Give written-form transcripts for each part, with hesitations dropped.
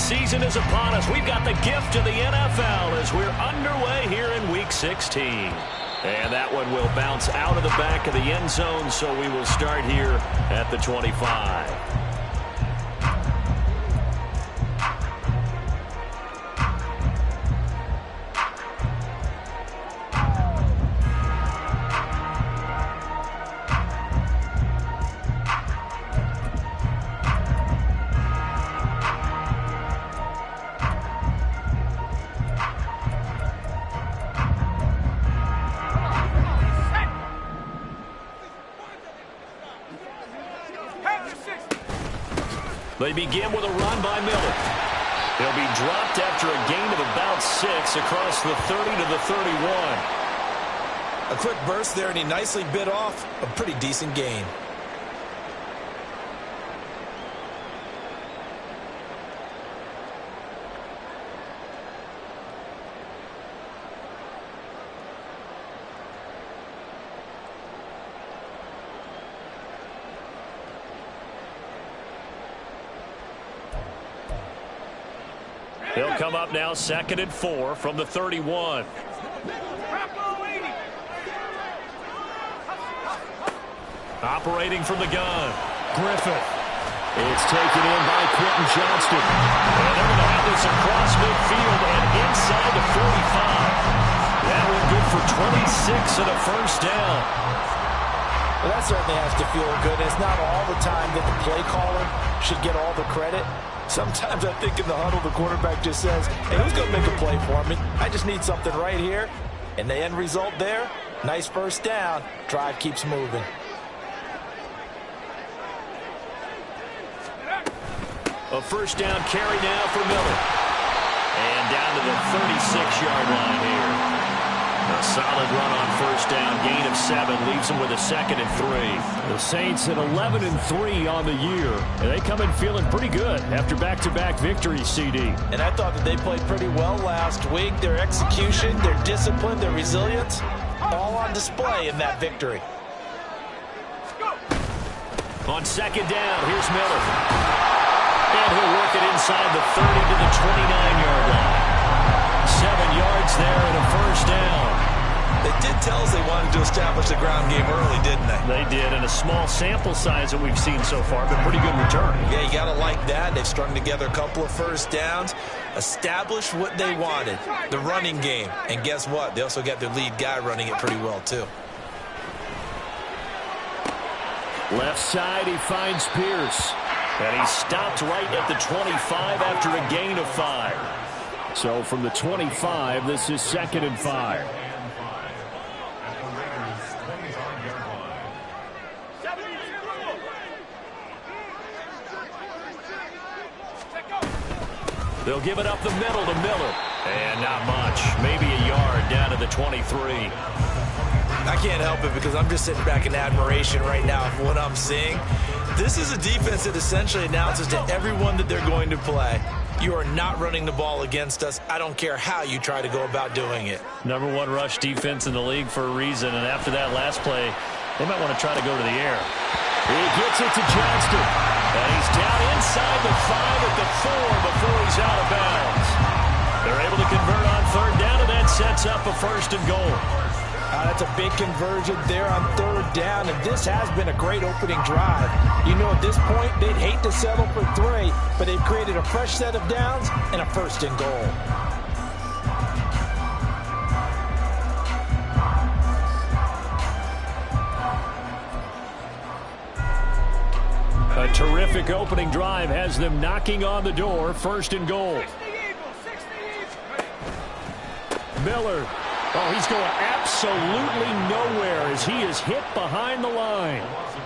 season is upon us. We've got the gift of the NFL as we're underway here in Week 16. And that one will bounce out of the back of the end zone, so we will start here at the 25. They begin with a run by Miller. He'll be dropped after a gain of about 6 across the 30 to the 31. A quick burst there, and he nicely bit off a pretty decent gain. He'll come up now 2nd and 4 from the 31. Operating from the gun, Griffith. It's taken in by Quentin Johnston. And they're going to have this across midfield and inside the 45. That one good for 26 and a first down. Well, that certainly has to feel good. It's not all the time that the play caller should get all the credit. Sometimes I think in the huddle, the quarterback just says, hey, who's going to make a play for me? I just need something right here. And the end result there, nice first down. Drive keeps moving. A first down carry now for Miller. And down to the 36-yard line here. A solid run on first down, gain of 7, leaves them with a 2nd and 3. The Saints at 11-3 on the year, and they come in feeling pretty good after back-to-back victories, CD. And I thought that they played pretty well last week. Their execution, their discipline, their resilience, all on display in that victory. On 2nd down, here's Miller. And he'll work it inside the 30 to the 29-yard line. 7 yards there and a first down. They did tell us they wanted to establish the ground game early, didn't they? They did, and a small sample size that we've seen so far, but pretty good return. Yeah, you got to like that. They've strung together a couple of first downs, established what they wanted, the running game. And guess what? They also got their lead guy running it pretty well, too. Left side, he finds Pierce. And he stopped right at the 25 after a gain of 5. So from the 25, this is 2nd and 5. They'll give it up the middle to Miller. And not much. Maybe a yard down to the 23. I can't help it because I'm just sitting back in admiration right now of what I'm seeing. This is a defense that essentially announces to everyone that they're going to play, you are not running the ball against us. I don't care how you try to go about doing it. Number 1 rush defense in the league for a reason. And after that last play, they might want to try to go to the air. He gets it to Johnston. And he's down inside the 5 at the 4 before he's out of bounds. They're able to convert on 3rd down, and that sets up a 1st and goal. That's a big conversion there on 3rd down, and this has been a great opening drive. You know, at this point, they'd hate to settle for 3, but they've created a fresh set of downs and a 1st and goal. A terrific opening drive has them knocking on the door. 1st and goal. Miller. Oh, he's going absolutely nowhere as he is hit behind the line.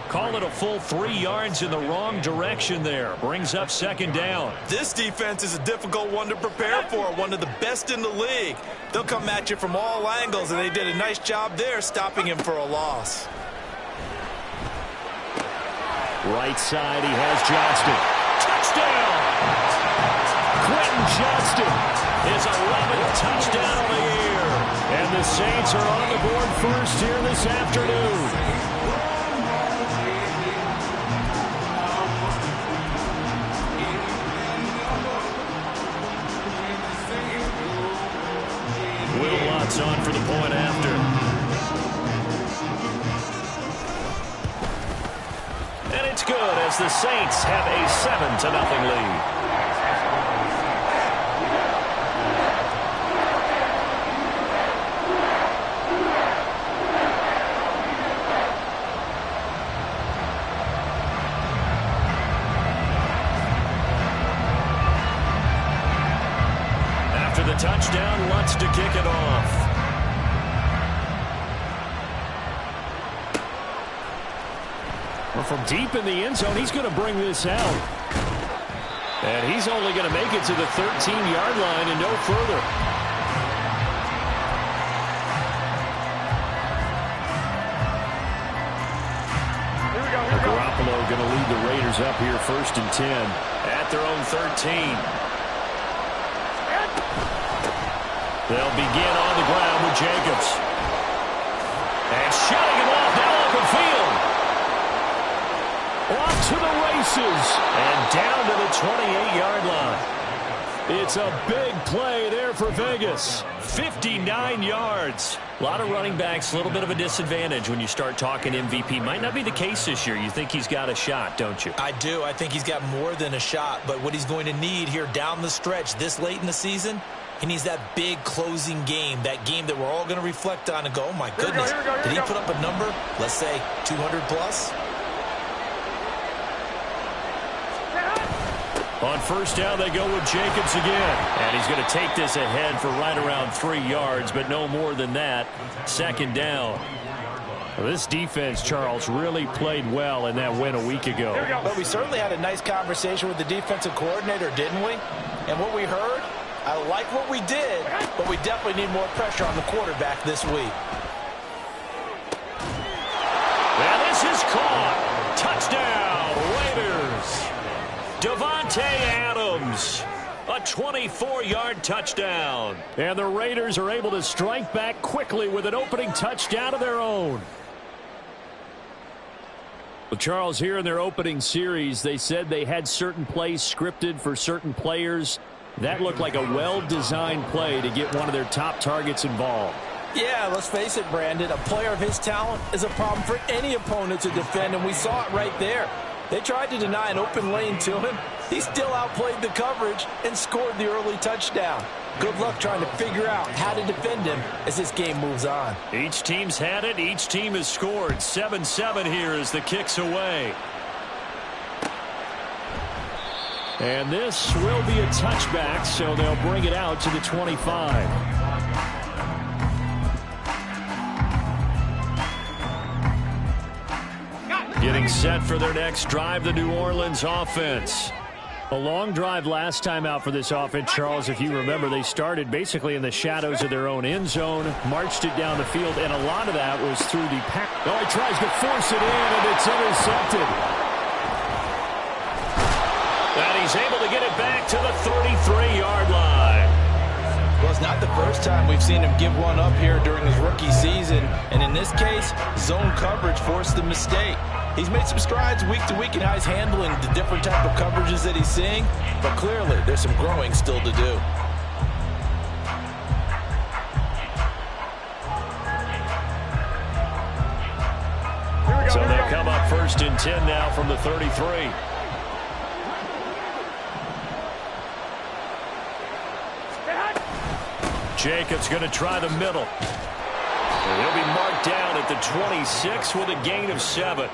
Call it a full 3 yards in the wrong direction there. Brings up 2nd down. This defense is a difficult one to prepare for, one of the best in the league. They'll come at you from all angles, and they did a nice job there stopping him for a loss. Right side, he has Johnston. Touchdown! Quentin Johnston. His 11th touchdown of the year. And the Saints are on the board first here this afternoon. Shots on for the point after. And it's good as the Saints have a 7-0 lead. After the touchdown, wants to kick it off. Well, from deep in the end zone, he's going to bring this out. And he's only going to make it to the 13-yard line and no further. Garoppolo going to lead the Raiders up here 1st and 10. At their own 13. They'll begin on the ground with Jacobs. And shutting him off now open field. Off to the races. And down to the 28-yard line. It's a big play there for Vegas. 59 yards. A lot of running backs, a little bit of a disadvantage when you start talking MVP. Might not be the case this year. You think he's got a shot, don't you? I do. I think he's got more than a shot. But what he's going to need here down the stretch this late in the season, he needs that big closing game, that game that we're all going to reflect on and go, oh, my goodness, did he put up a number, let's say, 200 plus? On 1st down, they go with Jacobs again. And he's going to take this ahead for right around 3 yards, but no more than that. 2nd down. Well, this defense, Charles, really played well in that win a week ago. But we certainly had a nice conversation with the defensive coordinator, didn't we? And what we heard, I like what we did, but we definitely need more pressure on the quarterback this week. And this is caught. Touchdown, Raiders. Davante Adams. A 24-yard touchdown. And the Raiders are able to strike back quickly with an opening touchdown of their own. Well, Charles, here in their opening series, they said they had certain plays scripted for certain players. That looked like a well-designed play to get one of their top targets involved. Yeah, let's face it, Brandon. A player of his talent is a problem for any opponent to defend, and we saw it right there. They tried to deny an open lane to him. He still outplayed the coverage and scored the early touchdown. Good luck trying to figure out how to defend him as this game moves on. Each team's had it. Each team has scored. 7-7 here as the kick's away. And this will be a touchback, so they'll bring it out to the 25. Getting set for their next drive, the New Orleans offense. A long drive last time out for this offense, Charles. If you remember, they started basically in the shadows of their own end zone, marched it down the field, and a lot of that was through the pass. Oh, he tries to force it in, and it's intercepted. And he's able to get it back to the 33-yard line. Well, it's not the first time we've seen him give one up here during his rookie season. And in this case, zone coverage forced the mistake. He's made some strides week to week in how he's handling the different type of coverages that he's seeing. But clearly, there's some growing still to do. So they'll come up 1st and 10 now from the 33. Jacobs going to try the middle. And he'll be marked down at the 26 with a gain of 7.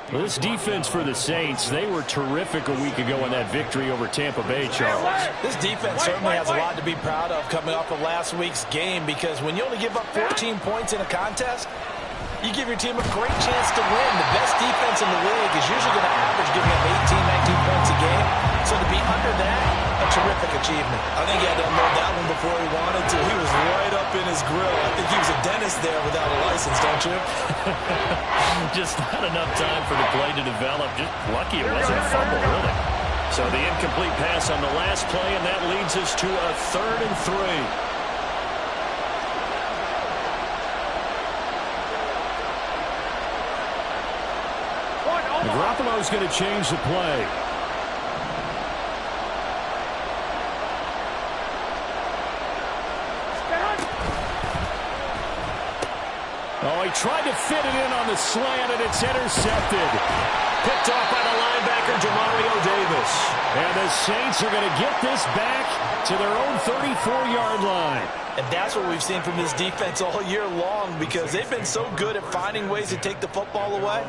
Well, this defense for the Saints, they were terrific a week ago in that victory over Tampa Bay, Charles. This defense certainly has a lot to be proud of coming off of last week's game, because when you only give up 14 points in a contest, you give your team a great chance to win. The best defense in the league is usually going to average giving up 18, 19 points a game. So to be under that, a terrific achievement. I think he had to unload that one before he wanted to. He was right up in his grill. I think he was a dentist there without a license, don't you? Just not enough time for the play to develop. Just lucky it wasn't a fumble, really. So the incomplete pass on the last play, and that leads us to a 3rd and 3. Garoppolo's going to change the play. Oh, he tried to fit it in on the slant, and it's intercepted. Picked off by the linebacker, Demario Davis. And the Saints are going to get this back to their own 34-yard line. And that's what we've seen from this defense all year long, because they've been so good at finding ways to take the football away.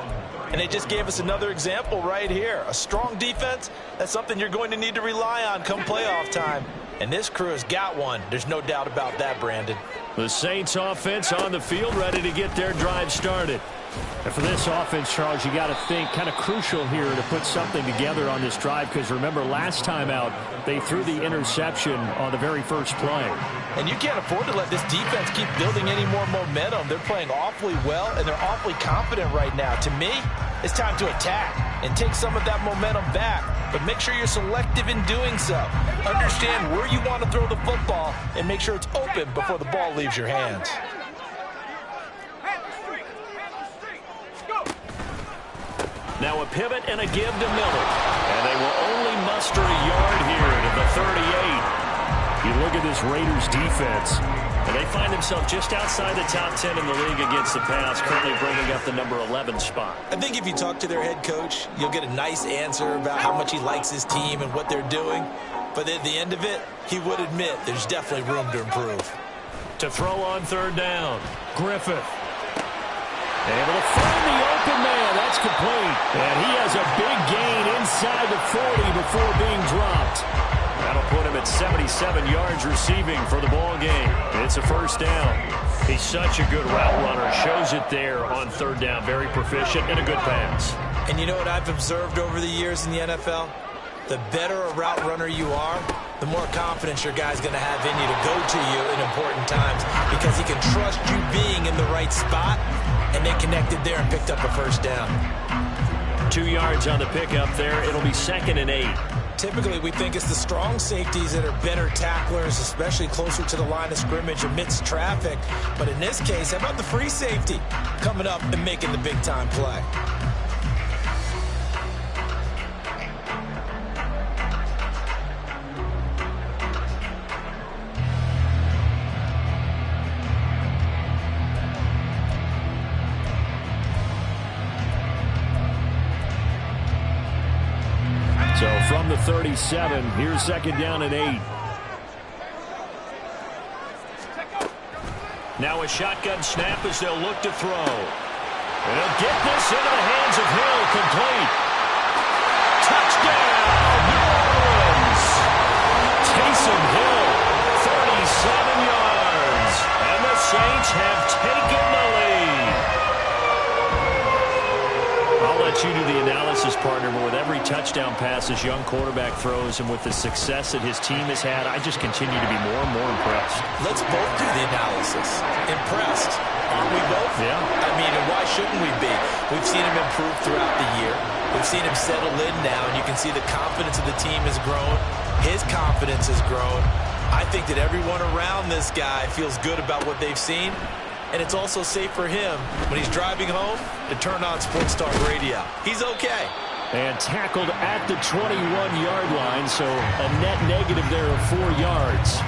And they just gave us another example right here. A strong defense, that's something you're going to need to rely on come playoff time. And this crew has got one. There's no doubt about that, Brandon. The Saints offense on the field, ready to get their drive started. And for this offense, Charles, you got to think kind of crucial here to put something together on this drive, because remember last time out they threw the interception on the very first play. And you can't afford to let this defense keep building any more momentum. They're playing awfully well, and they're awfully confident right now. To me, it's time to attack and take some of that momentum back, but make sure you're selective in doing so. Understand where you want to throw the football and make sure it's open before the ball leaves your hands. Now a pivot and a give to Miller. And they will only muster a yard here to the 38. You look at this Raiders defense, and they find themselves just outside the top 10 in the league against the pass, currently bringing up the number 11 spot. I think if you talk to their head coach, you'll get a nice answer about how much he likes his team and what they're doing. But at the end of it, he would admit there's definitely room to improve. To throw on third down, Griffith. Able to find the open man. That's complete. And he has a big gain inside the 40 before being dropped. That'll put him at 77 yards receiving for the ball game. It's a first down. He's such a good route runner. Shows it there on third down. Very proficient and a good pass. And you know what I've observed over the years in the NFL? The better a route runner you are, the more confidence your guy's going to have in you to go to you in important times, because he can trust you being in the right spot, and they connected there and picked up a first down. 2 yards on the pickup there. It'll be 2nd and 8. Typically, we think it's the strong safeties that are better tacklers, especially closer to the line of scrimmage amidst traffic. But in this case, how about the free safety coming up and making the big-time play? So from the 37, here's 2nd down and 8. Now a shotgun snap as they'll look to throw. And he'll get this into the hands of Hill, complete. Touchdown, New Orleans. Taysom Hill, 37 yards. And the Saints have taken the lead. I'll let you do the analysis, partner, but with every touchdown pass this young quarterback throws and with the success that his team has had, I just continue to be more and more impressed. Let's both do the analysis. Impressed, aren't we both? Yeah. I mean, and why shouldn't we be? We've seen him improve throughout the year. We've seen him settle in now, and you can see the confidence of the team has grown. His confidence has grown. I think that everyone around this guy feels good about what they've seen. And it's also safe for him when he's driving home to turn on Sports Talk Radio. He's okay. And tackled at the 21-yard line, so a net negative there of 4 yards.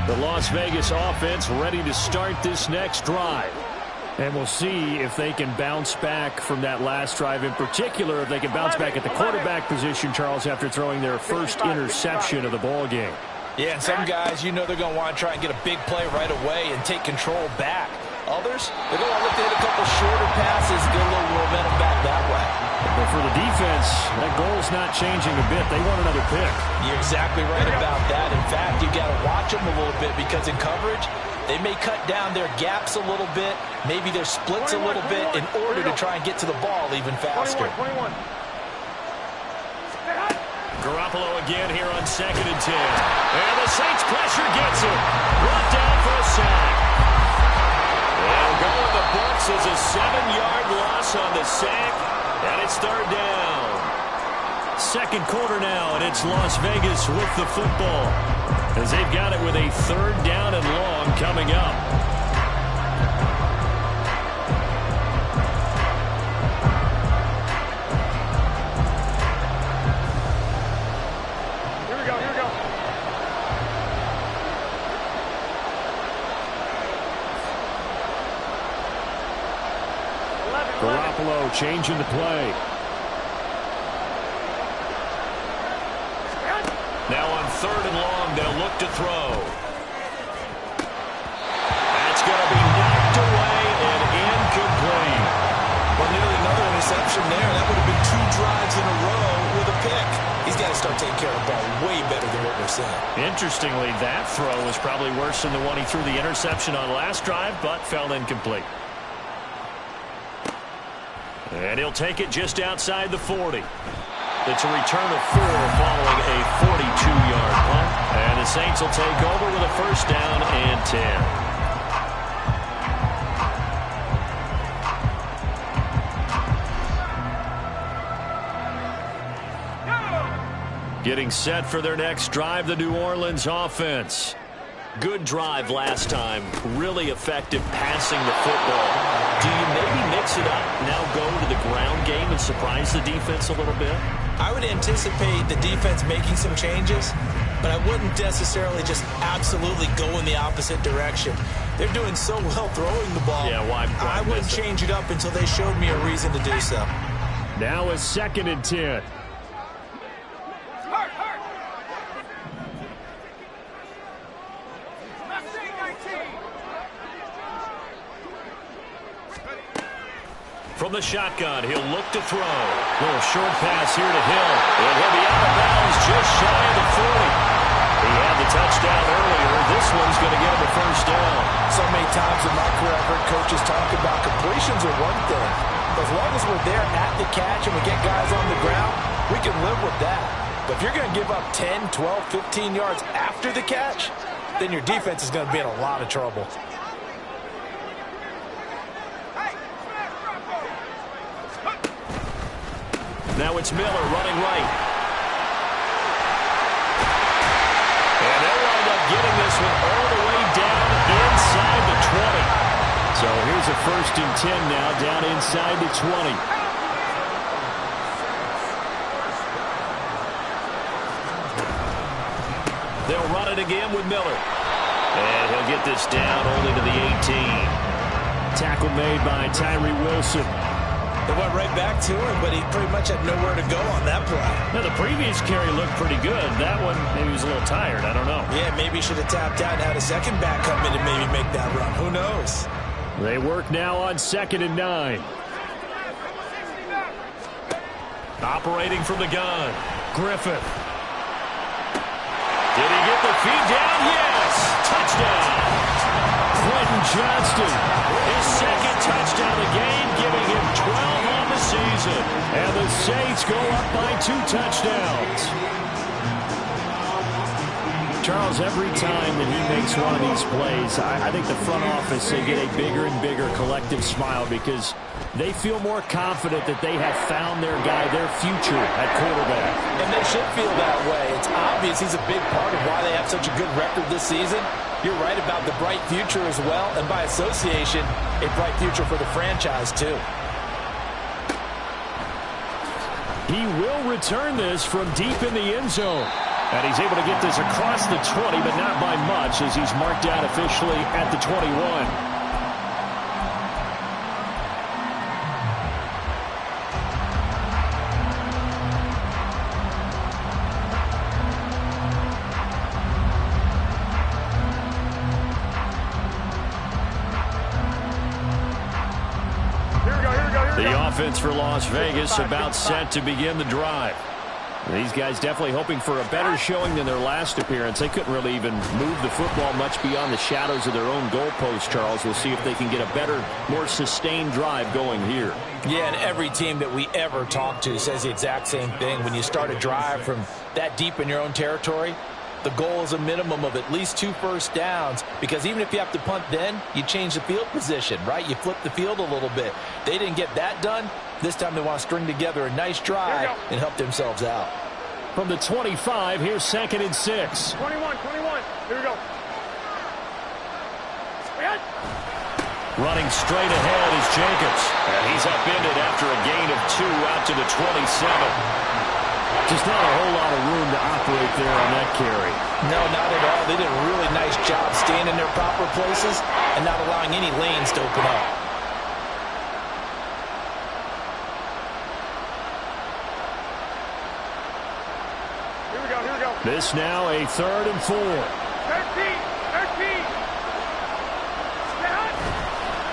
The Las Vegas offense ready to start this next drive. And we'll see if they can bounce back from that last drive. In particular, if they can bounce back at the quarterback position, Charles, after throwing their first interception of the ball game. Yeah, and some guys, you know they're going to want to try and get a big play right away and take control back. Others, they're going to look to hit a couple shorter passes, get a little momentum back that way. But for the defense, that goal's not changing a bit. They want another pick. You're exactly right about that. In fact, you got to watch them a little bit, because in coverage, they may cut down their gaps a little bit, maybe their splits a little bit in order to try and get to the ball even faster. 21. Garoppolo again here on 2nd and 10. And the Saints pressure gets him. Brought down for a sack. And going the Bucs is a 7-yard loss on the sack. And it's third down. Second quarter now, and it's Las Vegas with the football, as they've got it with a 3rd down and long coming up. Garoppolo changing the play. Now on 3rd and long, they'll look to throw. That's going to be knocked away and incomplete. Well, nearly another interception there. That would have been 2 drives in a row with a pick. He's got to start taking care of the ball way better than what we're seeing. Interestingly, that throw was probably worse than the one he threw the interception on last drive, but fell incomplete. And he'll take it just outside the 40. It's a return of 4 following a 42-yard punt. And the Saints will take over with a 1st down and 10. Getting set for their next drive, the New Orleans offense. Good drive last time. Really effective passing the football. Do you maybe mix it up, now go to the ground game and surprise the defense a little bit? I would anticipate the defense making some changes, but I wouldn't necessarily just absolutely go in the opposite direction. They're doing so well throwing the ball. Yeah, why I wouldn't change it up until they showed me a reason to do so. Now a 2nd and 10. From the shotgun, he'll look to throw. Little short pass here to Hill. And he'll be out of bounds just shy of the 40. He had the touchdown earlier. This one's going to get him a 1st down. So many times in my career, I've heard coaches talk about completions are one thing. But as long as we're there at the catch and we get guys on the ground, we can live with that. But if you're going to give up 10, 12, 15 yards after the catch, then your defense is going to be in a lot of trouble. Now it's Miller running right. And they'll wind up getting this one all the way down inside the 20. So here's a 1st and 10 now down inside the 20. They'll run it again with Miller. And he'll get this down only to the 18. Tackle made by Tyree Wilson. They went right back to him, but he pretty much had nowhere to go on that play. Now, the previous carry looked pretty good. That one, maybe he was a little tired. I don't know. Yeah, maybe he should have tapped out and had a second back come in and maybe make that run. Who knows? They work now on 2nd and 9. Operating from the gun, Griffith. Did he get the feed down? Yes! Touchdown! Quentin Johnston, his 2nd touchdown of the game, giving him 12 on the season. And the Saints go up by 2 touchdowns. Charles, every time that he makes one of these plays, I think the front office, they get a bigger and bigger collective smile because they feel more confident that they have found their guy, their future at quarterback. And they should feel that way. It's obvious he's a big part of why they have such a good record this season. You're right about the bright future as well, and by association, a bright future for the franchise too. He will return this from deep in the end zone. And he's able to get this across the 20, but not by much, as he's marked out officially at the 21. The offense for Las Vegas about set to begin the drive. These guys definitely hoping for a better showing than their last appearance. They couldn't really even move the football much beyond the shadows of their own goalpost, Charles. We'll see if they can get a better, more sustained drive going here. Yeah, and every team that we ever talk to says the exact same thing. When you start a drive from that deep in your own territory, the goal is a minimum of at least 2 first downs, because even if you have to punt then, you change the field position, right? You flip the field a little bit. They didn't get that done. This time they want to string together a nice drive and help themselves out. From the 25, here's 2nd and 6. 21. Here we go. Running straight ahead is Jacobs. And he's upended after a gain of 2 out to the 27. Just not a whole lot of room to operate there on that carry. No, not at all. They did a really nice job staying in their proper places and not allowing any lanes to open up. Here we go. This now a 3rd and 4. 13.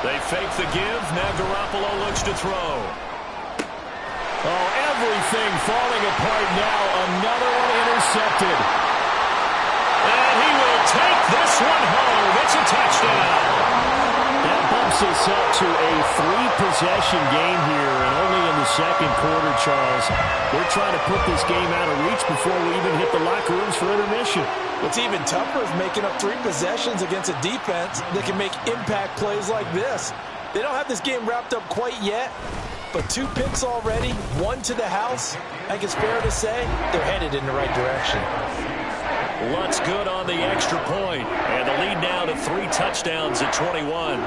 They fake the give. Now Garoppolo looks to throw. Oh, everything falling apart now. Another one intercepted. And he will take this one home. It's a touchdown. That bumps us up to a 3-possession game here, and only in the 2nd quarter, Charles. They're trying to put this game out of reach before we even hit the locker rooms for intermission. What's even tougher is making up 3 possessions against a defense that can make impact plays like this. They don't have this game wrapped up quite yet, but 2 picks already, 1 to the house. I think it's fair to say they're headed in the right direction. Lutz good on the extra point, and the lead now to 3 touchdowns at 21.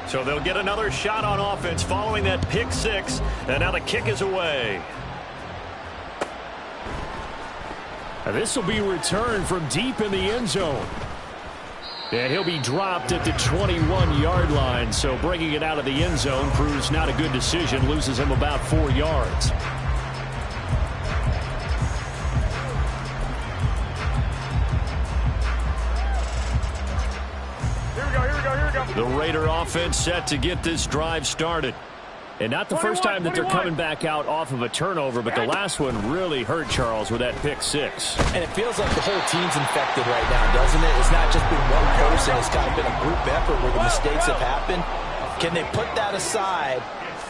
So they'll get another shot on offense following that pick 6, and now the kick is away. This will be returned from deep in the end zone. And he'll be dropped at the 21-yard line, so bringing it out of the end zone proves not a good decision, loses him about 4 yards. Here we go. The Raider offense set to get this drive started. And not the first time that they're coming back out off of a turnover, but the last one really hurt Charles with that pick 6. And it feels like the whole team's infected right now, doesn't it? It's not just been one person. It's kind of been a group effort where the mistakes have happened. Can they put that aside,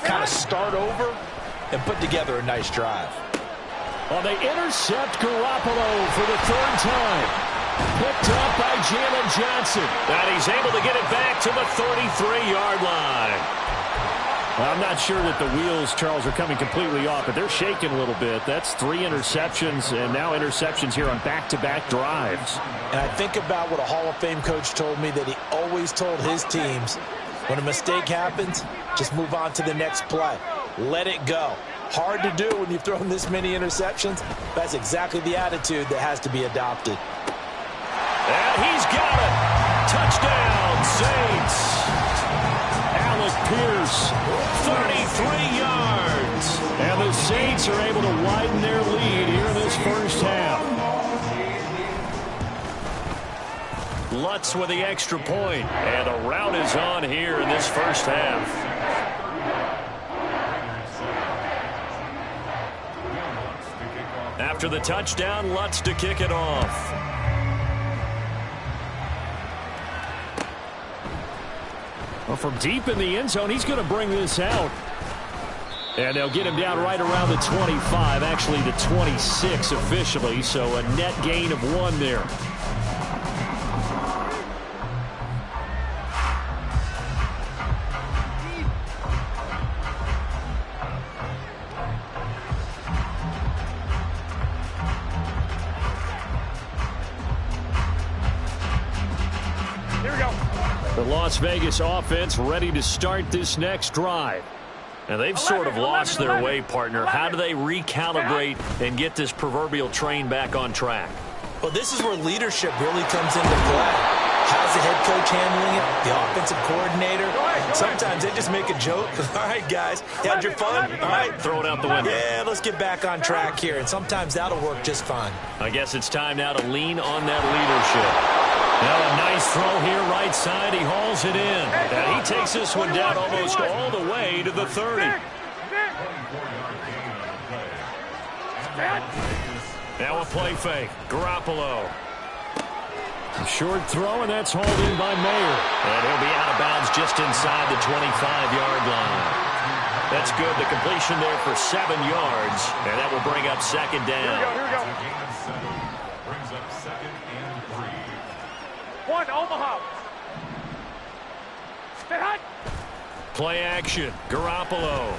kind of start over, and put together a nice drive? Well, they intercept Garoppolo for the 3rd time. Picked up by Jalen Johnson. And he's able to get it back to the 33-yard line. Well, I'm not sure that the wheels, Charles, are coming completely off, but they're shaking a little bit. That's 3 interceptions, and now interceptions here on back-to-back drives. And I think about what a Hall of Fame coach told me, that he always told his teams, when a mistake happens, just move on to the next play. Let it go. Hard to do when you've thrown this many interceptions. That's exactly the attitude that has to be adopted. And he's got it. Touchdown, Saints. Alec Pierce, 33 yards. And the Saints are able to widen their lead here in this first half. Lutz with the extra point. And the rout is on here in this first half. After the touchdown, Lutz to kick it off. Well, from deep in the end zone, he's going to bring this out. And they'll get him down right around the 25, actually the 26 officially, so a net gain of 1 there. The Las Vegas offense ready to start this next drive. And they've sort of lost their way, partner. How do they recalibrate and get this proverbial train back on track? Well, this is where leadership really comes into play. How's the head coach handling it? The offensive coordinator? Sometimes they just make a joke. All right, guys, you had your fun? All right, throw it out the window. Yeah, let's get back on track here. And sometimes that'll work just fine. I guess it's time now to lean on that leadership. Now a nice throw here right side. He hauls it in. And he takes this one down almost all the way to the 30. Now a play fake. Garoppolo. A short throw, and that's hauled in by Mayer. And he'll be out of bounds just inside the 25-yard line. That's good. The completion there for 7 yards. And that will bring up 2nd down. Here we go. Brings up 2nd and 3. 1, Omaha. Stay hot. Play action. Garoppolo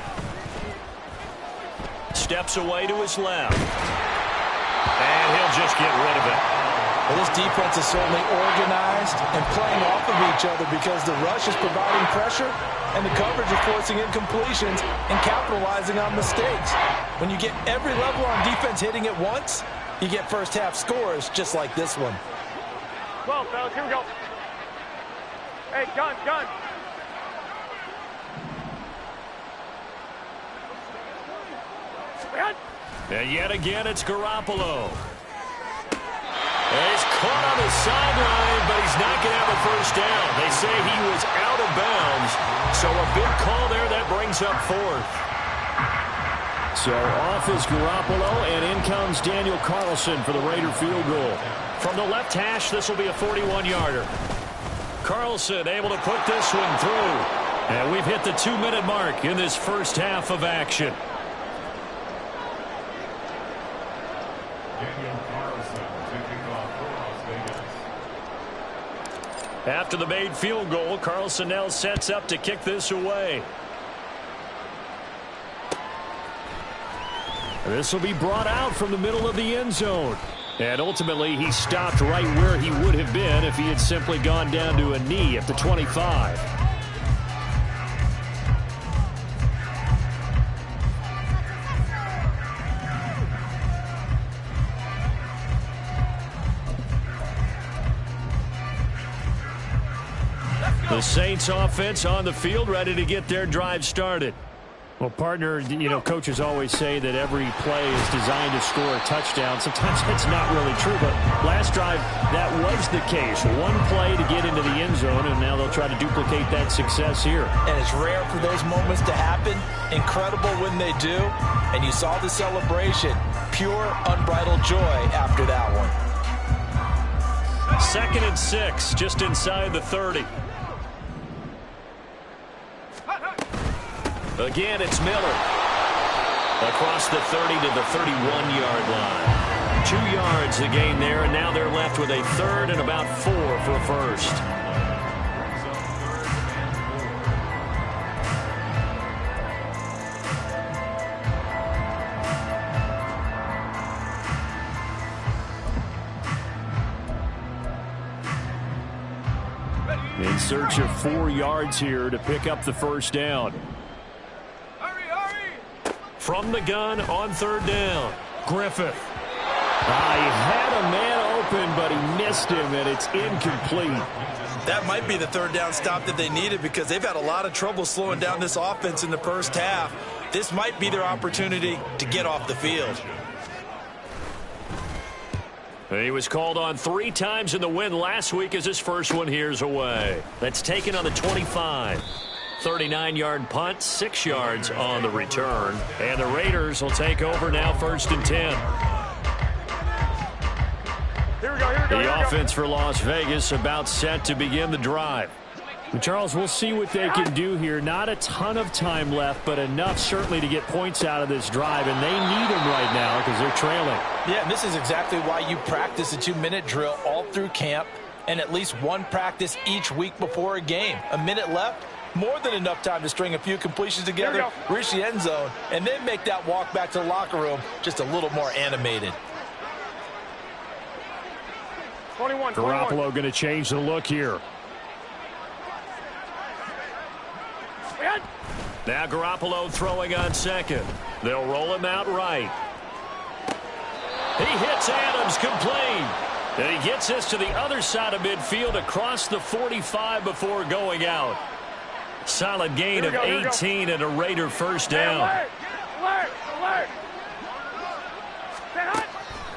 steps away to his left. And he'll just get rid of it. Well, this defense is certainly organized and playing off of each other because the rush is providing pressure and the coverage is forcing incompletions and capitalizing on mistakes. When you get every level on defense hitting at once, you get first half scores just like this one. Well, fellas, here we go. Hey, gun. And yet again, it's Garoppolo. He's caught on the sideline, but he's not going to have a first down. They say he was out of bounds, so a big call there that brings up fourth. So off is Garoppolo, and in comes Daniel Carlson for the Raider field goal. From the left hash, this will be a 41-yarder. Carlson able to put this one through. And we've hit the 2-minute mark in this first half of action. After the made field goal, Carlson now sets up to kick this away. This will be brought out from the middle of the end zone. And ultimately, he stopped right where he would have been if he had simply gone down to a knee at the 25. The Saints offense on the field, ready to get their drive started. Well, partner, coaches always say that every play is designed to score a touchdown. Sometimes that's not really true, but last drive, that was the case. One play to get into the end zone, and now they'll try to duplicate that success here. And it's rare for those moments to happen. Incredible when they do. And you saw the celebration. Pure, unbridled joy after that one. 2nd and 6, just inside the 30. Again, it's Miller. Across the 30 to the 31-yard line. 2 yards the gain there, and now they're left with a third and about 4 for a first. In search of 4 yards here to pick up the first down. From the gun on 3rd down, Griffith. He had a man open, but he missed him, and it's incomplete. That might be the 3rd down stop that they needed because they've had a lot of trouble slowing down this offense in the first half. This might be their opportunity to get off the field. He was called on 3 times in the win last week as his first one here's away. That's taken on the 25. 39-yard punt, 6 yards on the return. And the Raiders will take over now 1st and 10. Here we go. The offense for Las Vegas about set to begin the drive. And Charles, we'll see what they can do here. Not a ton of time left, but enough certainly to get points out of this drive. And they need them right now because they're trailing. Yeah, and this is exactly why you practice a 2-minute drill all through camp and at least one practice each week before a game. A minute left. More than enough time to string a few completions together, reach the end zone, and then make that walk back to the locker room just a little more animated. 21. Garoppolo going to change the look here. Now Garoppolo throwing on 2nd. They'll roll him out right. He hits Adams complete. And he gets this to the other side of midfield across the 45 before going out. Solid gain of 18 and a Raider first down.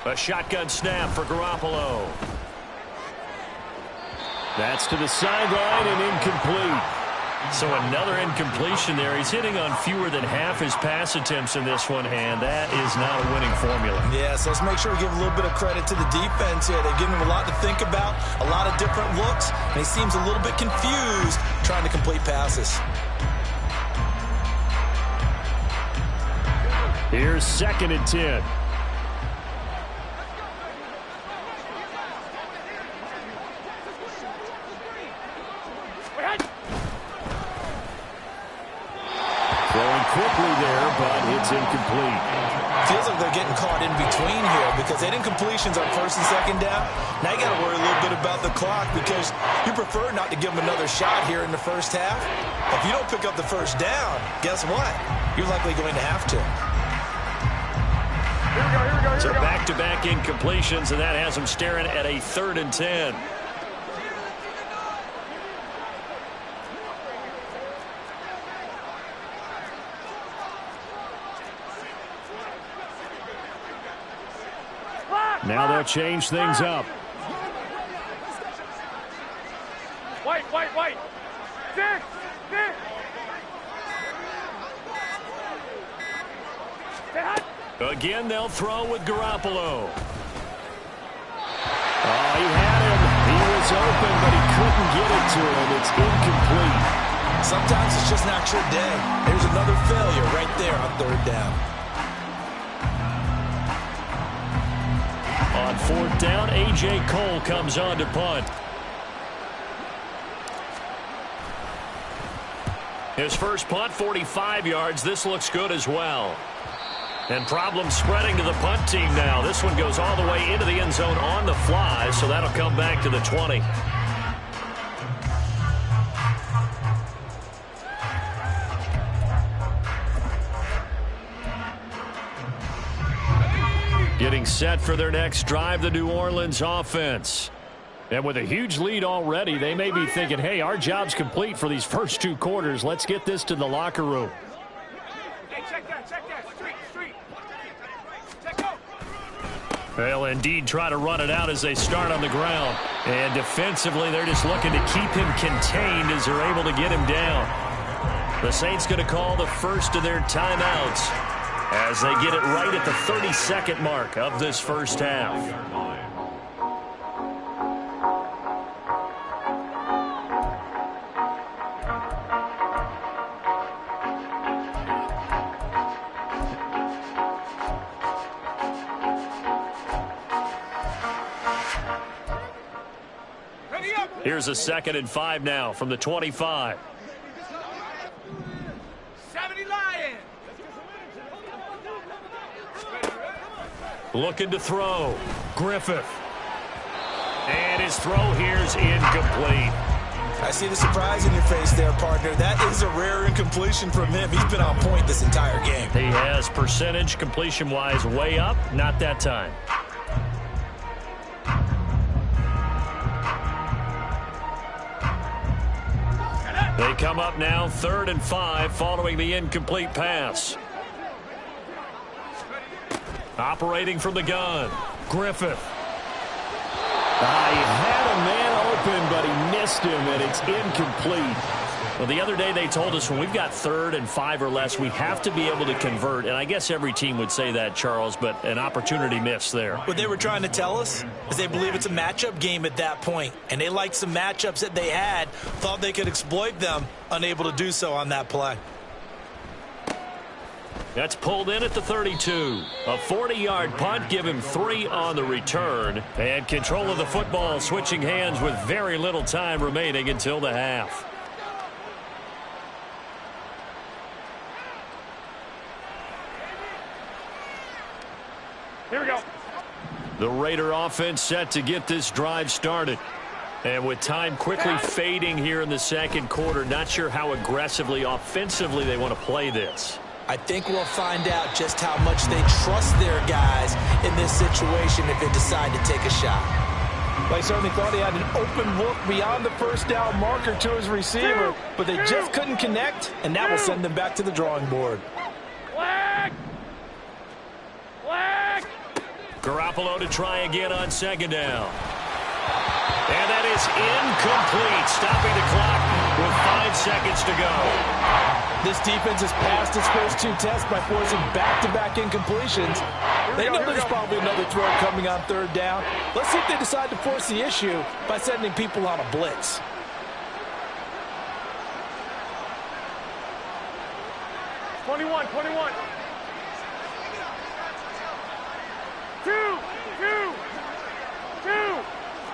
A shotgun snap for Garoppolo. That's to the sideline and incomplete. So another incompletion there. He's hitting on fewer than half his pass attempts in this one, and that is not a winning formula. Yeah, so let's make sure we give a little bit of credit to the defense here. They're giving him a lot to think about, a lot of different looks, and he seems a little bit confused trying to complete passes. Here's 2nd and 10. incomplete. Feels like they're getting caught in between here because they didn't completions on first and second down. Now you got to worry a little bit about the clock because you prefer not to give them another shot here in the first half. If you don't pick up the first down, guess what? You're likely going to have to. Here we go. So back-to-back incompletions, and that has them staring at a 3rd and 10. Now they'll change things up. White. Six. Again, they'll throw with Garoppolo. Oh, he had him. He was open, but he couldn't get it to him. It's incomplete. Sometimes it's just not your day. There's another failure right there on 3rd down. On 4th down, A.J. Cole comes on to punt. His first punt, 45 yards. This looks good as well. And problems spreading to the punt team now. This one goes all the way into the end zone on the fly, so that'll come back to the 20. Getting set for their next drive, the New Orleans offense. And with a huge lead already, they may be thinking, hey, our job's complete for these first 2 quarters. Let's get this to the locker room. Hey, check that. Street. Check go. They'll indeed try to run it out as they start on the ground. And defensively, they're just looking to keep him contained as they're able to get him down. The Saints going to call the first of their timeouts as they get it right at the 32nd mark of this first half. Here's a 2nd and 5 now from the 25. 70 Lions. Looking to throw. Griffith. And his throw here's incomplete. I see the surprise in your face there, partner. That is a rare incompletion from him. He's been on point this entire game. He has percentage completion-wise way up. Not that time. They come up now 3rd and 5 following the incomplete pass. Operating from the gun. Griffith. He had a man open, but he missed him, and it's incomplete. Well, the other day they told us when we've got 3rd and 5 or less, we have to be able to convert. And I guess every team would say that, Charles, but an opportunity missed there. What they were trying to tell us is they believe it's a matchup game at that point. And they liked some matchups that they had, thought they could exploit them, unable to do so on that play. That's pulled in at the 32. A 40-yard punt, give him 3 on the return. And control of the football switching hands with very little time remaining until the half. Here we go. The Raider offense set to get this drive started. And with time quickly fading here in the 2nd quarter, not sure how aggressively, offensively they want to play this. I think we'll find out just how much they trust their guys in this situation if they decide to take a shot. They certainly thought he had an open look beyond the first down marker to his receiver, but they just couldn't connect, and that will send them back to the drawing board. Flag! Garoppolo to try again on 2nd down. And that is incomplete, stopping the clock with 5 seconds to go. This defense has passed its first 2 tests by forcing back-to-back incompletions. They know there's probably another throw coming on 3rd down. Let's see if they decide to force the issue by sending people on a blitz. Twenty-one. 2.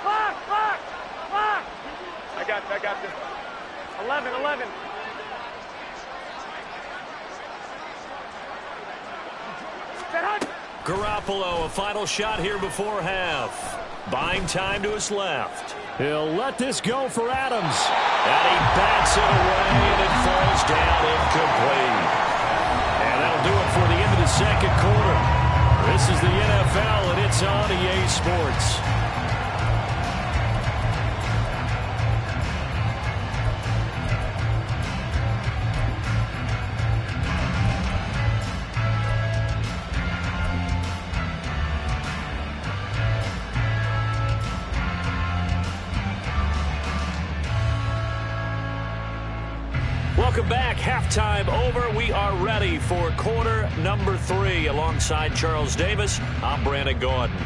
Clock. I got this. 11. Garoppolo, a final shot here before half. Buying time to his left. He'll let this go for Adams. And he bats it away, and it falls down incomplete. And that'll do it for the end of the second quarter. This is the NFL, and it's on EA Sports. Welcome back. Halftime over. We are ready for quarter number 3. Alongside Charles Davis, I'm Brandon Gordon.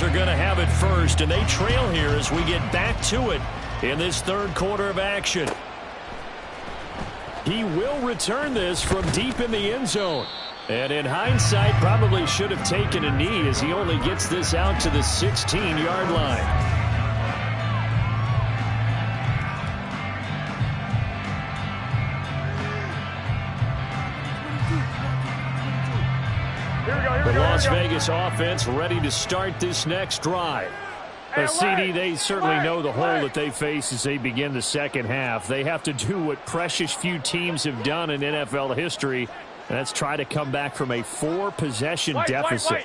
Are going to have it first, and they trail here as we get back to it in this third quarter of action. He will return this from deep in the end zone. And in hindsight, probably should have taken a knee as he only gets this out to the 16-yard line. The Las Vegas offense ready to start this next drive. CD, they certainly know the hole that they face as they begin the second half. They have to do what precious few teams have done in NFL history, and that's try to come back from a 4-possession deficit.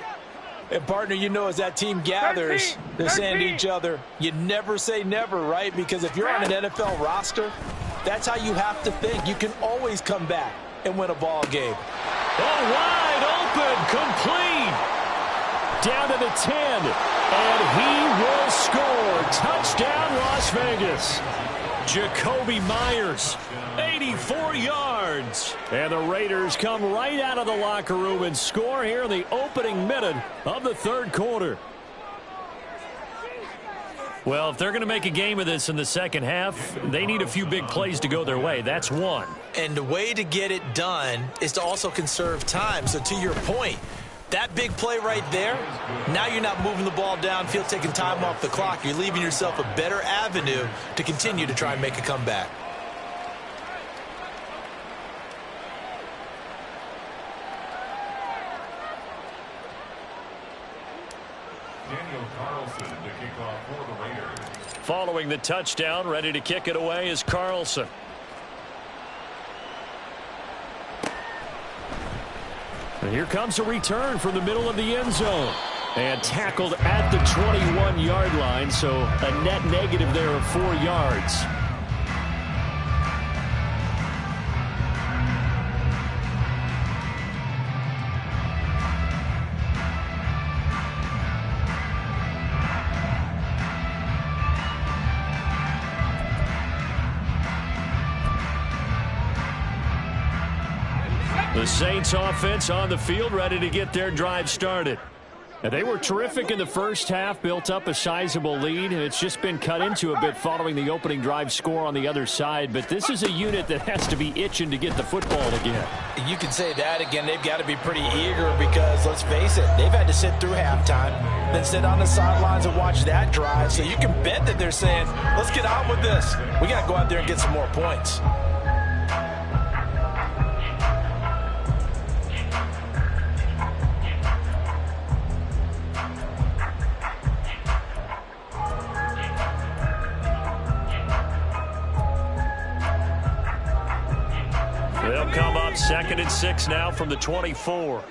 And, partner, you know, as that team gathers, they're saying to each other, you never say never, right? Because if you're on an NFL roster, that's how you have to think. You can always come back and win a ball game. Oh, wide open, complete. Down to the 10, and he will score. Touchdown, Las Vegas. Jacoby Myers, 84 yards. And the Raiders come right out of the locker room and score here in the opening minute of the third quarter. Well, if they're going to make a game of this in the second half, they need a few big plays to go their way. That's one. And the way to get it done is to also conserve time. So to your point, that big play right there, now you're not moving the ball downfield, taking time off the clock. You're leaving yourself a better avenue to continue to try and make a comeback. Following the touchdown, ready to kick it away is Carlson. And here comes a return from the middle of the end zone. And tackled at the 21-yard line, so a net negative there of 4 yards. The Saints offense on the field, ready to get their drive started. And they were terrific in the first half, built up a sizable lead, and it's just been cut into a bit following the opening drive score on the other side. But this is a unit that has to be itching to get the football again. You can say that again. They've got to be pretty eager because, let's face it, they've had to sit through halftime, then sit on the sidelines and watch that drive. So you can bet that they're saying, let's get on with this. We got to go out there and get some more points. They'll come up 2nd and 6 now from the 24.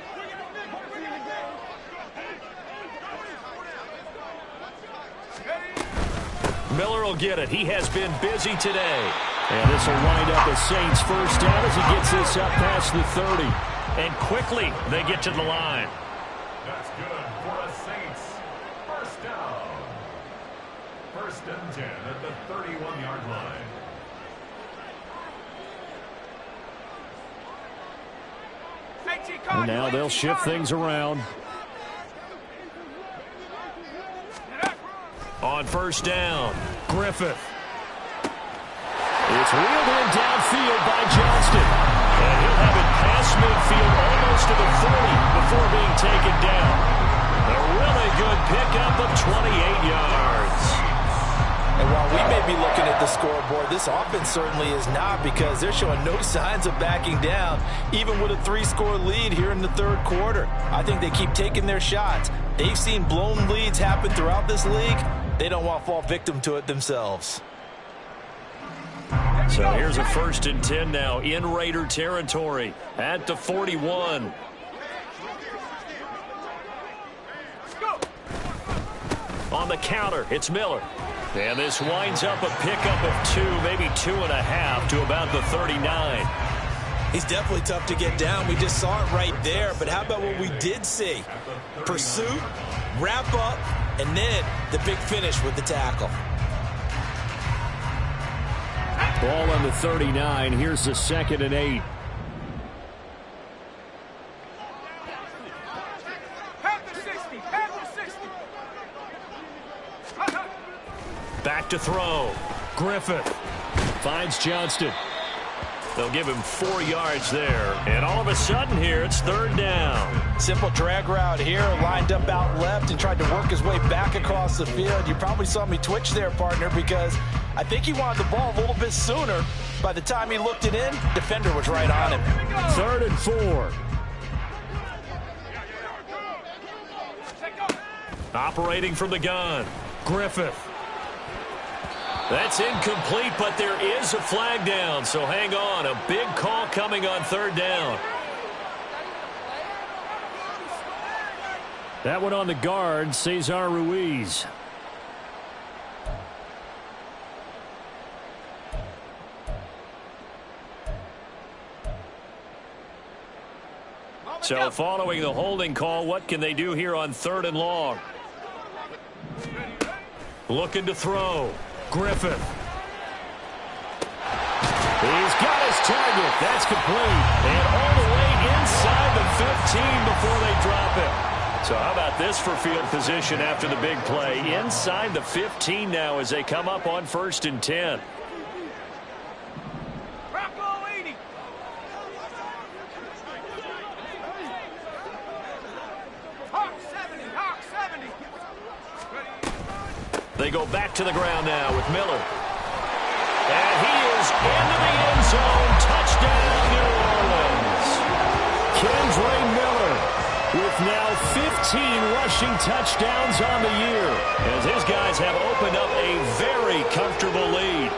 Miller will get it. He has been busy today. And this will wind up a Saints first down as he gets this up past the 30. And quickly they get to the line. That's good for a Saints first down. 1st and 10 at the 31-yard line. And now they'll shift things around. On 1st down, Griffith. It's reeled in downfield by Johnston. And he'll have it past midfield almost to the 40 before being taken down. A really good pickup of 28 yards. And while we may be looking at the scoreboard, this offense certainly is not, because they're showing no signs of backing down, even with a 3-score lead here in the third quarter. I think they keep taking their shots. They've seen blown leads happen throughout this league. They don't want to fall victim to it themselves. So here's a 1st and 10 now in Raider territory at the 41. On the counter, it's Miller. And this winds up a pickup of 2, maybe 2.5 to about the 39. He's definitely tough to get down. We just saw it right there. But how about what we did see? Pursuit, wrap up, and then the big finish with the tackle. Ball on the 39. Here's the 2nd and 8. Back to throw. Griffith finds Johnston. They'll give him 4 yards there. And all of a sudden here, it's 3rd down. Simple drag route here, lined up out left and tried to work his way back across the field. You probably saw me twitch there, partner, because I think he wanted the ball a little bit sooner. By the time he looked it in, defender was right on him. 3rd and 4. Operating from the gun, Griffith. That's incomplete, but there is a flag down, so hang on. A big call coming on 3rd down. That one on the guard, Cesar Ruiz. So following the holding call, what can they do here on 3rd and long? Looking to throw. Griffith. He's got his target. That's complete. And all the way inside the 15 before they drop it. So how about this for field position after the big play? Inside the 15 now as they come up on 1st and 10. They go back to the ground now with Miller. And he is into the end zone. Touchdown, New Orleans. Kendre Miller with now 15 rushing touchdowns on the year, as his guys have opened up a very comfortable lead.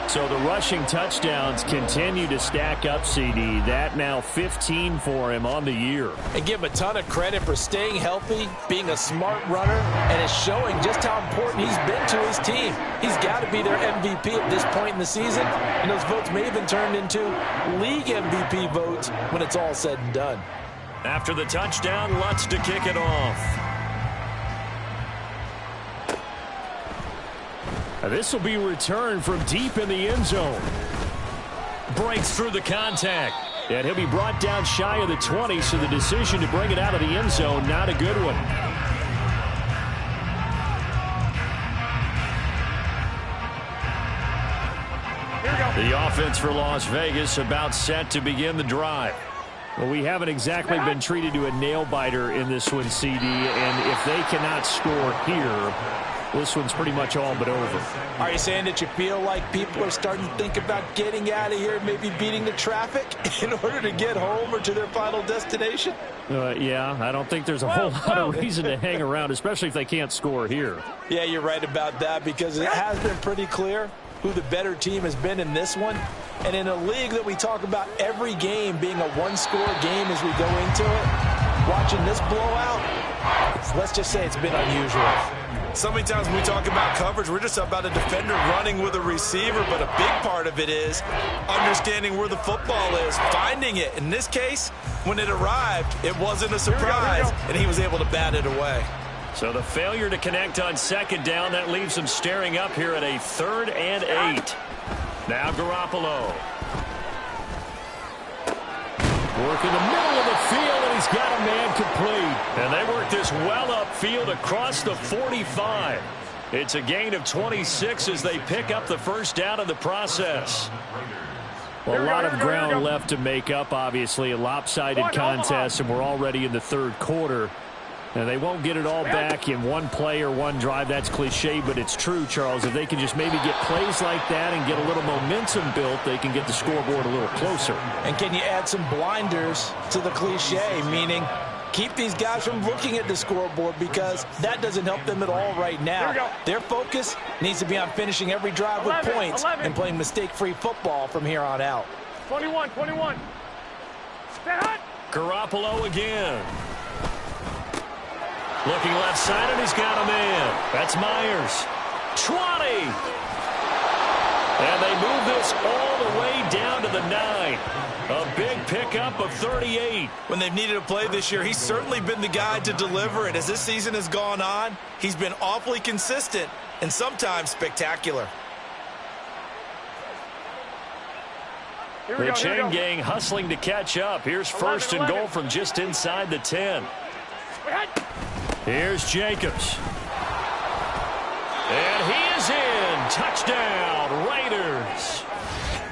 So the rushing touchdowns continue to stack up, CD. That now 15 for him on the year. And give him a ton of credit for staying healthy, being a smart runner, and is showing just how important he's been to his team. He's got to be their MVP at this point in the season, and those votes may have been turned into league MVP votes when it's all said and done. After the touchdown, Lutz to kick it off. This will be returned from deep in the end zone. Breaks through the contact. And he'll be brought down shy of the 20, so the decision to bring it out of the end zone, not a good one. The offense for Las Vegas about set to begin the drive. Well, we haven't exactly been treated to a nail-biter in this one, CD, and if they cannot score here, this one's pretty much all but over. Are you saying that you feel like people are starting to think about getting out of here, maybe beating the traffic in order to get home or to their final destination? Yeah, I don't think there's a whole lot of reason to hang around, especially if they can't score here. Yeah, you're right about that, because it has been pretty clear who the better team has been in this one. And in a league that we talk about every game being a one-score game as we go into it, watching this blowout, let's just say it's been unusual. So many times when we talk about coverage, we're just about a defender running with a receiver, but a big part of it is understanding where the football is, finding it. In this case, when it arrived, it wasn't a surprise, and he was able to bat it away. So the failure to connect on 2nd down, that leaves him staring up here at a 3rd and 8. Now Garoppolo. Work in the middle of the field, and he's got a man complete. And they work this well upfield across the 45. It's a gain of 26 as they pick up the first down in the process. Well, a lot of ground left to make up, obviously. A lopsided contest, and we're already in the third quarter. And they won't get it all back in one play or one drive. That's cliche, but it's true, Charles. If they can just maybe get plays like that and get a little momentum built, they can get the scoreboard a little closer. And can you add some blinders to the cliche, meaning keep these guys from looking at the scoreboard, because that doesn't help them at all right now. Their focus needs to be on finishing every drive with points and playing mistake-free football from here on out. 21. Stand hot. Garoppolo again. Looking left side, and he's got him in. That's Myers. 20. And they move this all the way down to the 9. A big pickup of 38. When they've needed a play this year, he's certainly been the guy to deliver it. As this season has gone on, he's been awfully consistent and sometimes spectacular. The chain gang hustling to catch up. Here's first and goal from just inside the 10. Here's Jacobs. And he is in. Touchdown, Raiders.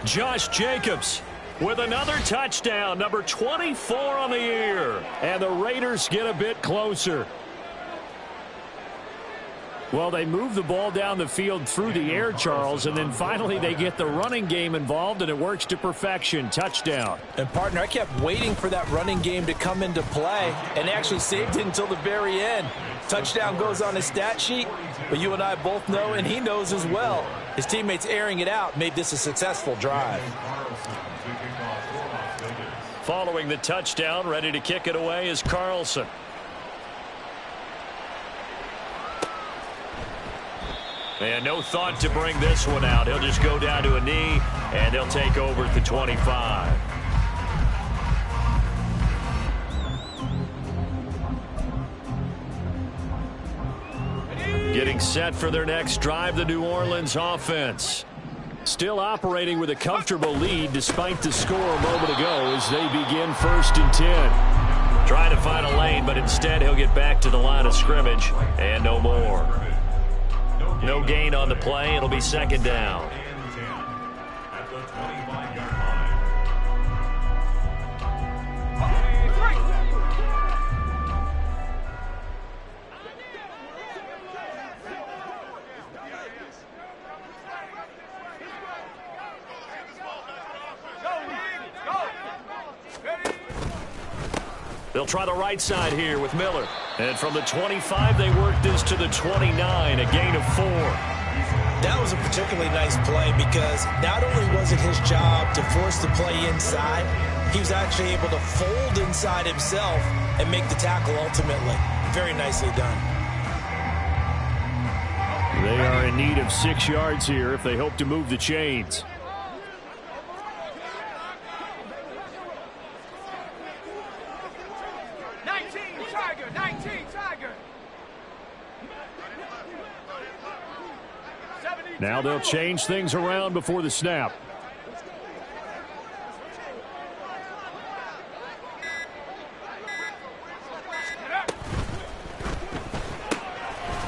Josh Jacobs with another touchdown, number 24 on the year. And the Raiders get a bit closer. Well, they move the ball down the field through the air, Charles, and then finally they get the running game involved, and it works to perfection. Touchdown. And, partner, I kept waiting for that running game to come into play and actually saved it until the very end. Touchdown goes on his stat sheet, but you and I both know, and he knows as well, his teammates airing it out made this a successful drive. Following the touchdown, ready to kick it away is Carlson. And no thought to bring this one out. He'll just go down to a knee, and they'll take over at the 25. Getting set for their next drive, the New Orleans offense. Still operating with a comfortable lead despite the score a moment ago as they begin 1st and 10. Trying to find a lane, but instead he'll get back to the line of scrimmage and no more. No gain on the play. It'll be 2nd down. They'll try the right side here with Miller. And from the 25, they work this to the 29, a gain of 4. That was a particularly nice play because not only was it his job to force the play inside, he was actually able to fold inside himself and make the tackle ultimately. Very nicely done. They are in need of 6 yards here if they hope to move the chains. Now they'll change things around before the snap.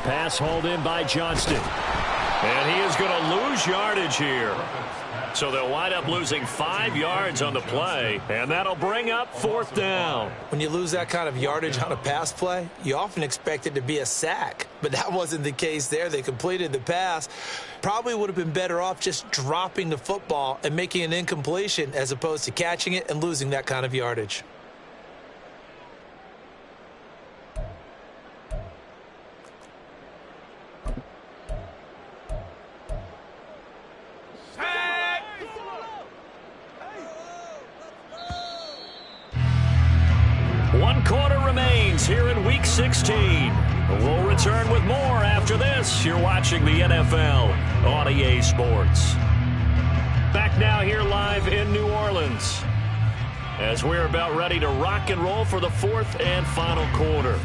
Pass hauled in by Johnston. And he is going to lose yardage here. So they'll wind up losing 5 yards on the play, and that'll bring up 4th down. When you lose that kind of yardage on a pass play, you often expect it to be a sack, but that wasn't the case there. They completed the pass. Probably would have been better off just dropping the football and making an incompletion as opposed to catching it and losing that kind of yardage. Here in Week 16. We'll return with more after this. You're watching the NFL on EA Sports. Back now here live in New Orleans as we're about ready to rock and roll for the 4th and final quarter.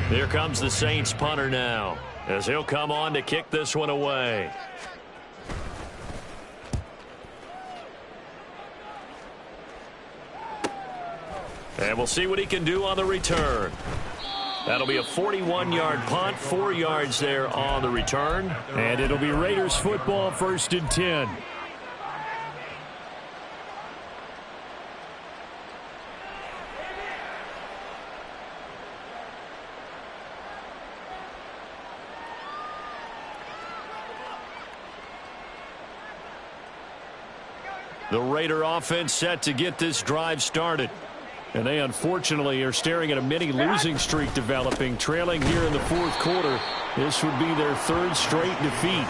Here comes the Saints punter now as he'll come on to kick this one away. And we'll see what he can do on the return. That'll be a 41-yard punt, 4 yards there on the return. And it'll be Raiders football, 1st and 10. The Raider offense set to get this drive started. And they unfortunately are staring at a mini losing streak developing, trailing here in the 4th quarter. This would be their 3rd straight defeat.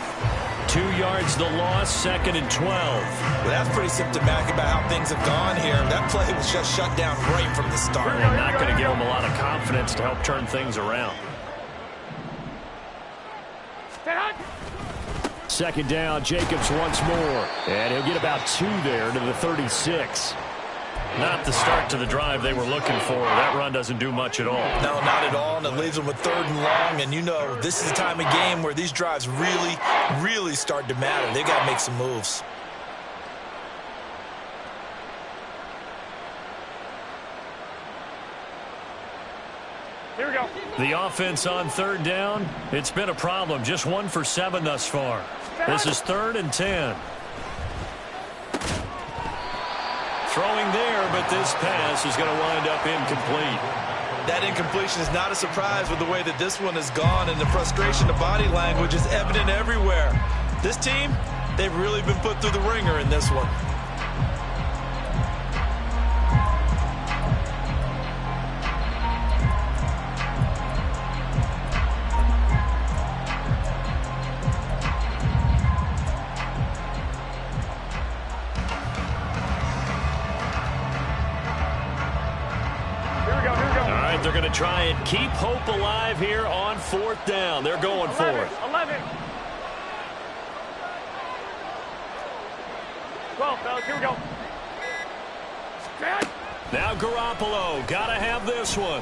2 yards the loss, 2nd and 12. Well, that's pretty symptomatic about how things have gone here. That play was just shut down right from the start. And not going to give them a lot of confidence to help turn things around. 2nd down, Jacobs once more. And he'll get about 2 there to the 36. Not the start to the drive they were looking for. That run doesn't do much at all. No, not at all, and it leaves them with 3rd and long. And you know, this is the time of game where these drives really start to matter. They got to make some moves. Here we go. The offense on 3rd down, it's been a problem. Just 1 for 7 thus far. This is 3rd and 10. Throwing there, but this pass is going to wind up incomplete. That incompletion is not a surprise with the way that this one has gone, and the frustration, the body language is evident everywhere. This team, they've really been put through the ringer in this one. They're going to try and keep hope alive here on 4th down. They're going for it. 11. 12, fellas, here we go. Now Garoppolo, got to have this one.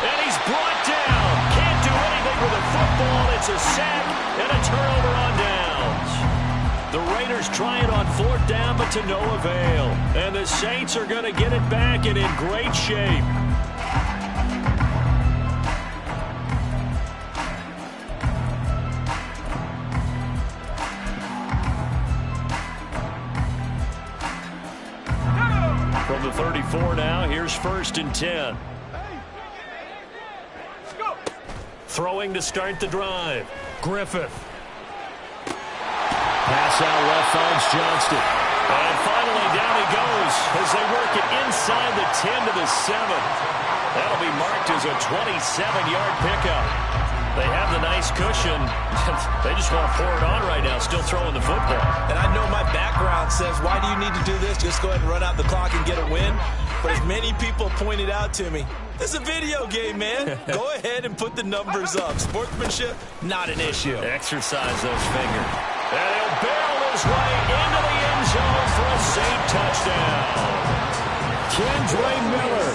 And he's brought down. Can't do anything with the football. It's a sack and a turnover on downs. The Raiders try it on 4th down, but to no avail. And the Saints are going to get it back and in great shape. From the 34 now, here's 1st and 10. Throwing to start the drive. Griffith. Pass out left finds Johnston. And finally down he goes as they work it inside the 10 to the 7. That'll be marked as a 27-yard pickup. They have the nice cushion. They just want to pour it on right now, still throwing the football. And I know my background says, why do you need to do this? Just go ahead and run out the clock and get a win. But as many people pointed out to me, this is a video game, man. Go ahead and put the numbers up. Sportsmanship, not an issue. Exercise those fingers. And he'll barrel his way into the end zone for a Saint touchdown. Kendre Miller,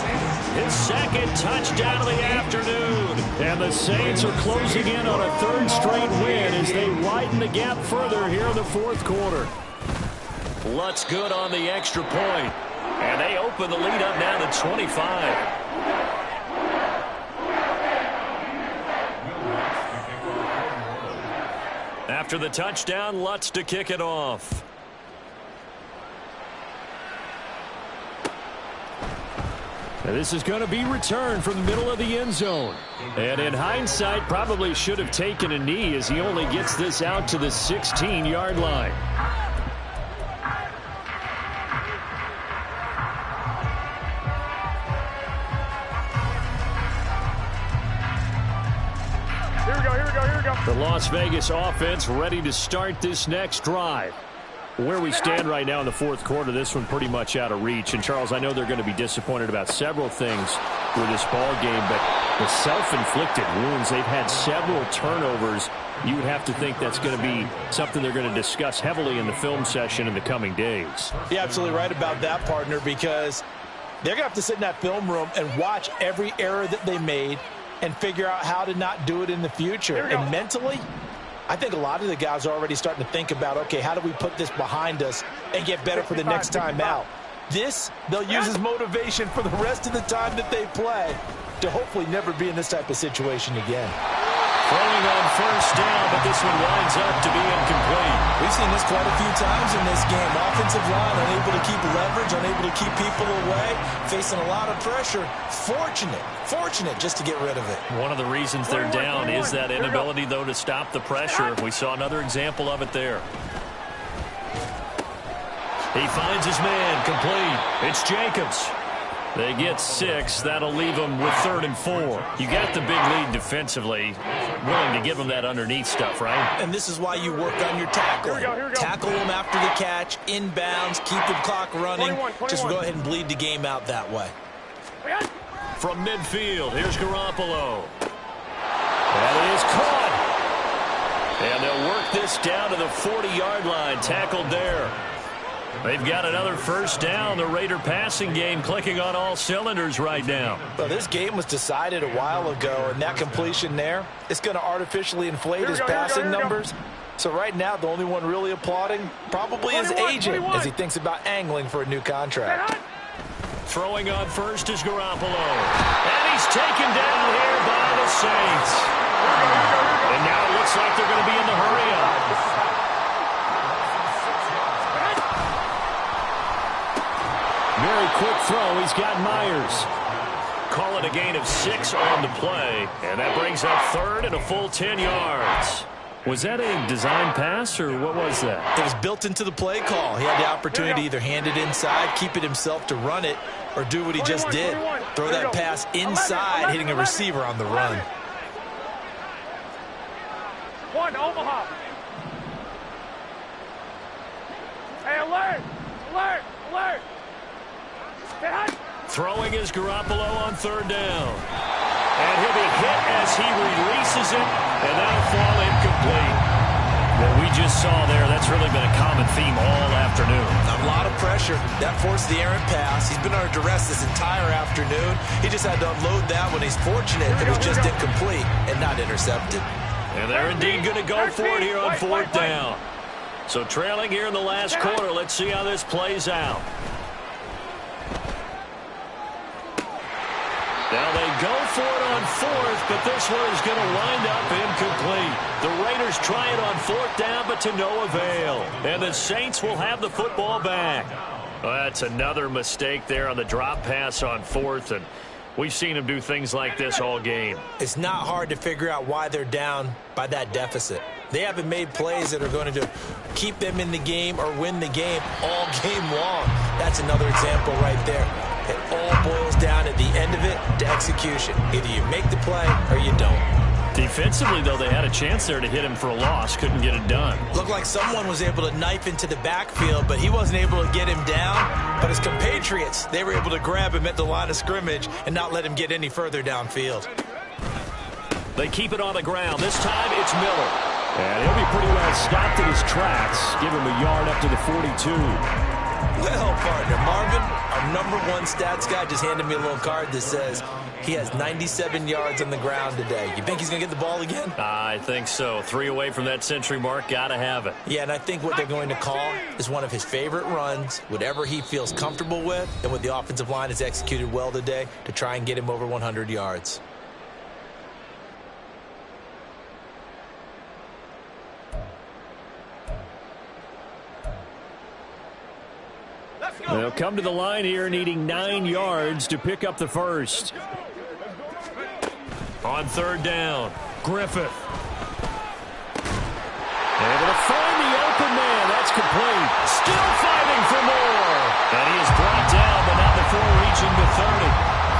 his 2nd touchdown of the afternoon. And the Saints are closing in on a 3rd straight win as they widen the gap further here in the 4th quarter. Lutz good on the extra point. And they open the lead up now to 25. After the touchdown, Lutz to kick it off. And this is going to be returned from the middle of the end zone. And in hindsight, probably should have taken a knee as he only gets this out to the 16-yard line. Here we go, here we go, here we go. The Las Vegas offense ready to start this next drive. Where we stand right now in the 4th quarter, this one pretty much out of reach. And, Charles, I know they're going to be disappointed about several things with this ball game, but the self-inflicted wounds, they've had several turnovers. You would have to think that's going to be something they're going to discuss heavily in the film session in the coming days. You're absolutely right about that, partner, because they're going to have to sit in that film room and watch every error that they made and figure out how to not do it in the future. And mentally, I think a lot of the guys are already starting to think about, okay, how do we put this behind us and get better for the next time out? This, they'll use as motivation for the rest of the time that they play. to hopefully never be in this type of situation again. Throwing on first down, but this one winds up to be incomplete. We've seen this quite a few times in this game. Offensive line unable to keep leverage, unable to keep people away, facing a lot of pressure. Fortunate just to get rid of it. One of the reasons they're down is that inability, though, to stop the pressure. We saw another example of it there. He finds his man, complete. It's Jacobs. They get 6. That'll leave them with 3rd and 4. You got the big lead defensively. Willing to give them that underneath stuff, right? And this is why you work on your tackling. Here we go. Tackle them after the catch, inbounds, keep the clock running. 21. Just go ahead and bleed the game out that way. From midfield, here's Garoppolo. That is caught. And they'll work this down to the 40-yard line. Tackled there. They've got another first down. The Raider passing game clicking on all cylinders right now. Well, this game was decided a while ago, and that completion there, it's going to artificially inflate his passing numbers. So right now, the only one really applauding probably his agent as he thinks about angling for a new contract. Throwing on first is Garoppolo. And he's taken down here by the Saints. And now it looks like they're going to be in the hurry-up. Very quick throw. He's got Myers. Call it a gain of 6 on the play. And that brings up 3rd and a full 10 yards. Was that a design pass, or what was that? It was built into the play call. He had the opportunity to either hand it inside, keep it himself to run it, or do what he just did. Throw that pass inside, hitting a receiver on the run. 1, Omaha. Hey, alert! Throwing is Garoppolo on 3rd down. And he'll be hit as he releases it, and that'll fall incomplete. What we just saw there, that's really been a common theme all afternoon. A lot of pressure. That forced the errant pass. He's been under duress this entire afternoon. He just had to unload that when he's fortunate that it was just incomplete and not intercepted. And they're indeed going to go for it here on 4th down. So trailing here in the last quarter, let's see how this plays out. Now they go for it on 4th, but this one is going to wind up incomplete. The Raiders try it on 4th down, but to no avail. And the Saints will have the football back. Well, that's another mistake there on the drop pass on 4th, and we've seen them do things like this all game. It's not hard to figure out why they're down by that deficit. They haven't made plays that are going to keep them in the game or win the game all game long. That's another example right there. It all boils down at the end of it to execution. Either you make the play or you don't. Defensively, though, they had a chance there to hit him for a loss. Couldn't get it done. Looked like someone was able to knife into the backfield, but he wasn't able to get him down. But his compatriots, they were able to grab him at the line of scrimmage and not let him get any further downfield. They keep it on the ground. This time it's Miller. And he'll be pretty well stopped in his tracks. Give him a yard up to the 42. Well, partner, Marvin, our #1 stats guy just handed me a little card that says he has 97 yards on the ground today. You think he's going to get the ball again? I think so. 3 away from that century mark. Got to have it. Yeah, and I think what they're going to call is one of his favorite runs, whatever he feels comfortable with, and what the offensive line has executed well today to try and get him over 100 yards. They'll come to the line here needing 9 yards to pick up the first. On 3rd down, Griffith. Able to find the open man. That's complete. Still fighting for more. And he is brought down, but not before reaching the 30.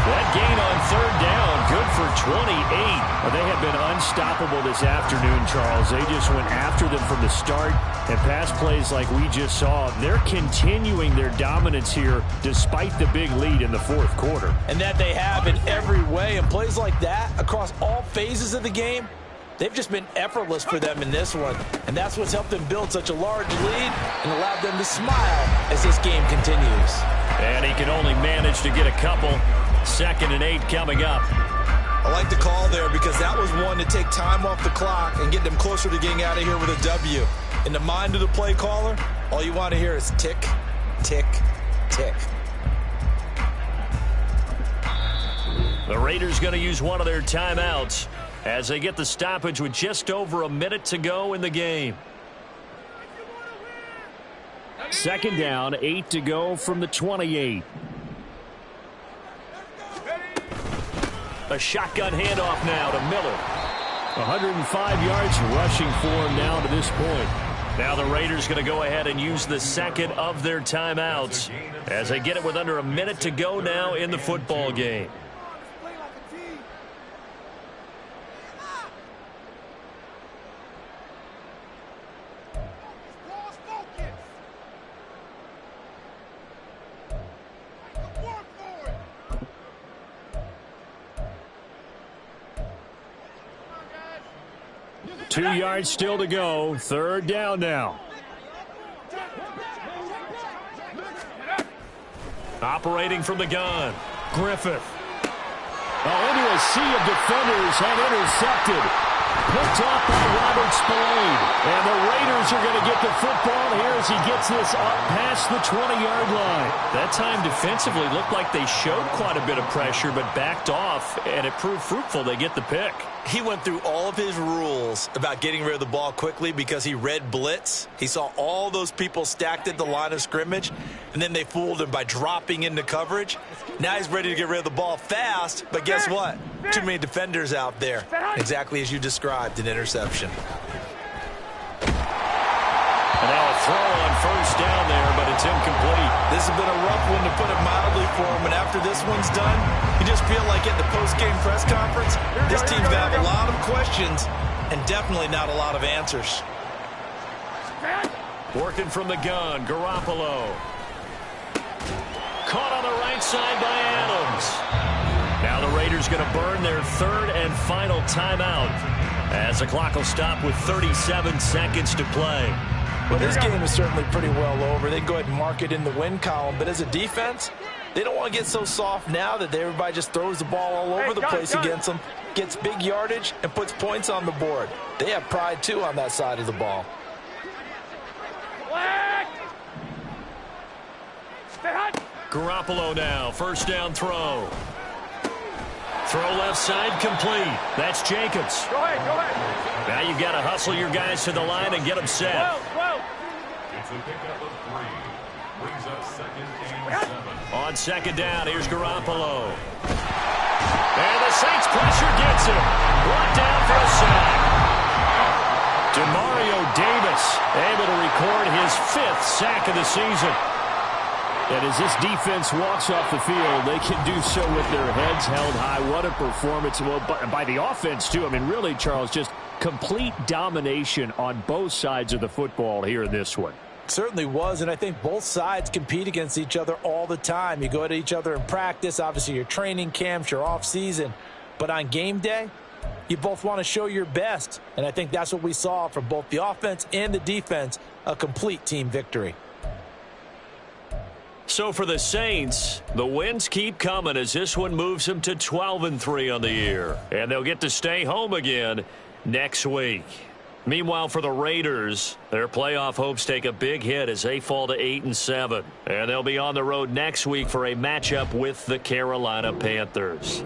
That gain on 3rd down, good for 28. Well, they have been unstoppable this afternoon, Charles. They just went after them from the start, and pass plays like we just saw. They're continuing their dominance here despite the big lead in the 4th quarter. And that they have in every way. And plays like that across all phases of the game, they've just been effortless for them in this one. And that's what's helped them build such a large lead and allowed them to smile as this game continues. And he can only manage to get a couple. 2nd and 8 coming up. I like the call there because that was one to take time off the clock and get them closer to getting out of here with a W. In the mind of the play caller, all you want to hear is tick, tick, tick. The Raiders going to use one of their timeouts as they get the stoppage with just over a minute to go in the game. Second down, 8 to go from the 28. A shotgun handoff now to Miller. 105 yards rushing for him now to this point. Now the Raiders going to go ahead and use the second of their timeouts as they get it with under a minute to go now in the football game. Two yards still to go. Third down now. Operating from the gun, Griffith. Into a sea of defenders and intercepted. Picked off by Robert Spillane. And the Raiders are going to get the football here as he gets this up past the 20-yard line. That time defensively looked like they showed quite a bit of pressure but backed off, and it proved fruitful. They get the pick. He went through all of his rules about getting rid of the ball quickly because he read blitz. He saw all those people stacked at the line of scrimmage, and then they fooled him by dropping into coverage. Now he's ready to get rid of the ball fast, but guess what? Too many defenders out there. Exactly as you described, an interception. And now a throw on first down there, but it's incomplete. This has been a rough one, to put it mildly, for him. And after this one's done, you just feel like at the post-game press conference, this team's going to have a lot of questions and definitely not a lot of answers. Working from the gun, Garoppolo. Caught on the right side by Adams. Now the Raiders going to burn their third and final timeout as the clock will stop with 37 seconds to play. Well, this game is certainly pretty well over. They can go ahead and mark it in the win column. But as a defense, they don't want to get so soft now that everybody just throws the ball all over the place against them, gets big yardage, and puts points on the board. They have pride, too, on that side of the ball. Garoppolo now, first down throw. Throw left side, complete. That's Jacobs. Go ahead. Now you've got to hustle your guys to the line and get them set. It's a pickup of 3. Brings up second and 7. On second down, here's Garoppolo. And the Saints pressure gets him. Brought down for a sack. Demario Davis able to record his 5th sack of the season. And as this defense walks off the field, they can do so with their heads held high. What a performance. Well, by the offense, too. I mean, really, Charles, just complete domination on both sides of the football here in this one. Certainly was, and I think both sides compete against each other all the time. You go at each other in practice, obviously your training camps, your off-season. But on game day, you both want to show your best. And I think that's what we saw from both the offense and the defense, a complete team victory. So for the Saints, the wins keep coming as this one moves them to 12-3 on the year. And they'll get to stay home again next week. Meanwhile, for the Raiders, their playoff hopes take a big hit as they fall to 8-7. And they'll be on the road next week for a matchup with the Carolina Panthers.